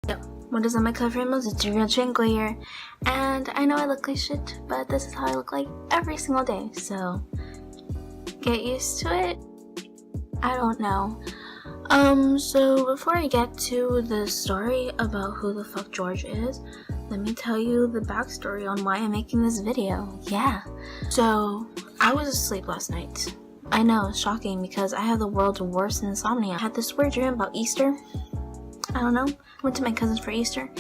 Yo, what is up my cover famous? It's your real Twinkle here, and I know I look like shit, but this is how I look like every single day, so get used to it. I don't know. So before I get to the story about who the fuck George is, let me tell you the backstory on why I'm making this video. Yeah. So, I was asleep last night. I know, it's shocking because I have the world's worst insomnia. I had this weird dream about Easter. I don't know. I went to my cousin's for Easter,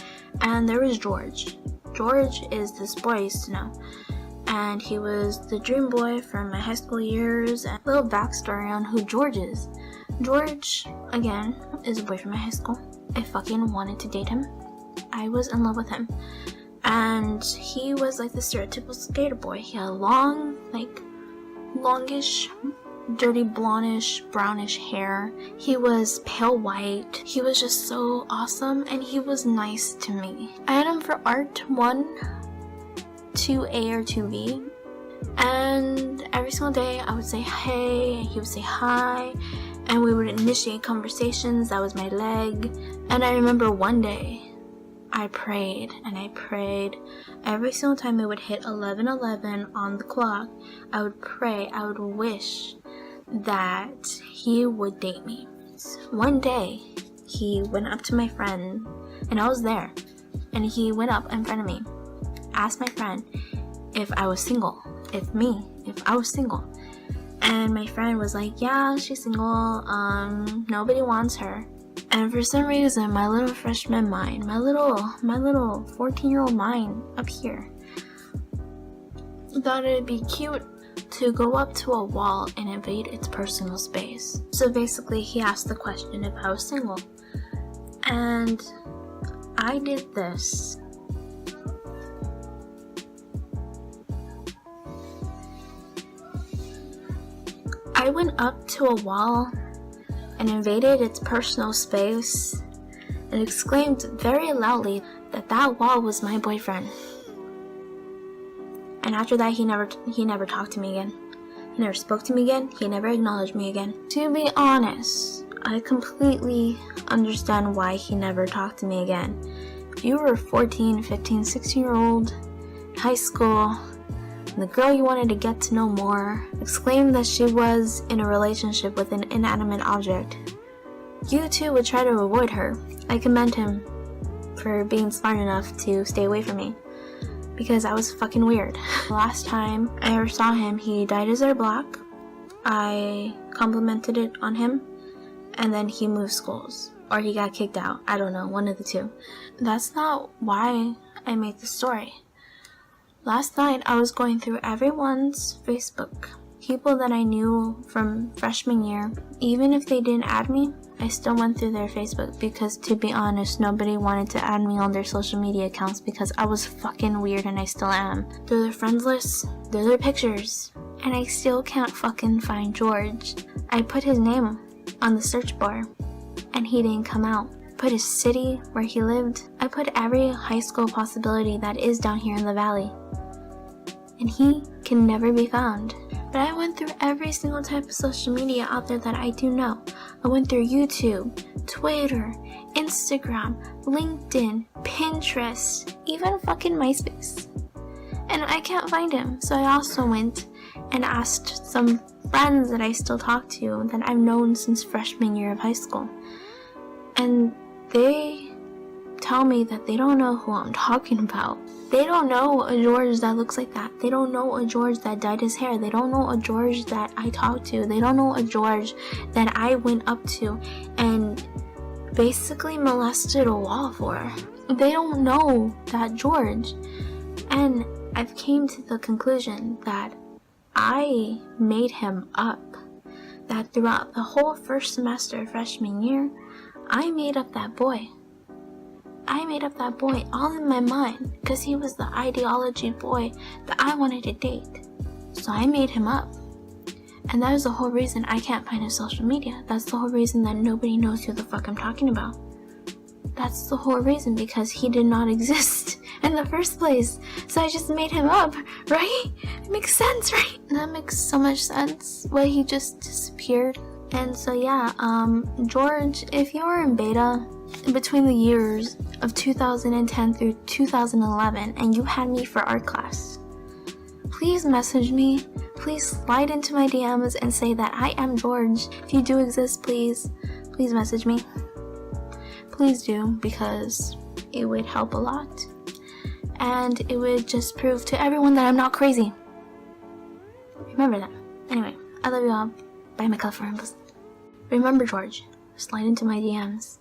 and there was George. George is this boy I used to know, and he was the dream boy from my high school years. And a little backstory on who George is. George, again, is a boy from my high school. I fucking wanted to date him. I was in love with him. And he was like the stereotypical skater boy. He had long, like, longish, dirty blondish, brownish hair. He was pale white. He was just so awesome, and he was nice to me. I had him for art 1, 2A or 2B. And every single day I would say hey, and he would say hi, and we would initiate conversations. That was my leg. And I remember one day I prayed and I prayed. Every single time it would hit 11:11 on the clock, I would pray, I would wish that he would date me. One day he went up to my friend, and I was there, and he went up in front of me, asked my friend if I was single, if I was single. And my friend was like, yeah, she's single, nobody wants her. And for some reason, my little freshman mind, my little 14-year-old mind up here, thought it'd be cute to go up to a wall and invade its personal space. So basically, he asked the question if I was single. And I did this. I went up to a wall and invaded its personal space and exclaimed very loudly that that wall was my boyfriend. And after that, he never talked to me again. He never spoke to me again. He never acknowledged me again. To be honest, I completely understand why he never talked to me again. If you were 14, 15, 16-year-old, high school, and the girl you wanted to get to know more exclaimed that she was in a relationship with an inanimate object, you too would try to avoid her. I commend him for being smart enough to stay away from me, because I was fucking weird. Last time I ever saw him, he dyed his hair black. I complimented it on him, and then he moved schools, or he got kicked out. I don't know, one of the two. That's not why I made the story. Last night I was going through everyone's Facebook. People that I knew from freshman year, even if they didn't add me, I still went through their Facebook because, to be honest, nobody wanted to add me on their social media accounts because I was fucking weird, and I still am. Through their friends list, through their pictures, and I still can't fucking find George. I put his name on the search bar and he didn't come out. Put his city, where he lived. I put every high school possibility that is down here in the valley, and he can never be found. But I went through every single type of social media out there that I do know. I went through YouTube, Twitter, Instagram, LinkedIn, Pinterest, even fucking MySpace. And I can't find him. So I also went and asked some friends that I still talk to that I've known since freshman year of high school. And they tell me that they don't know who I'm talking about. They don't know a George that looks like that. They don't know a George that dyed his hair. They don't know a George that I talked to. They don't know a George that I went up to and basically molested a wall for. They don't know that George. And I've came to the conclusion that I made him up. That throughout the whole first semester of freshman year, I made up that boy. I made up that boy all in my mind because he was the ideology boy that I wanted to date. So I made him up. And that is the whole reason I can't find his social media. That's the whole reason that nobody knows who the fuck I'm talking about. That's the whole reason, because he did not exist in the first place. So I just made him up, right? It makes sense, right? That makes so much sense. Why he just disappeared. And so yeah, George, if you were in beta, in between the years of 2010 through 2011 and you had me for art class. Please message me. Please slide into my DMs and say that I am George. If you do exist, please message me. Please do, because it would help a lot. And it would just prove to everyone that I'm not crazy. Remember that. Anyway, I love you all. Bye, my colorful rainbows. Remember, George, slide into my DMs.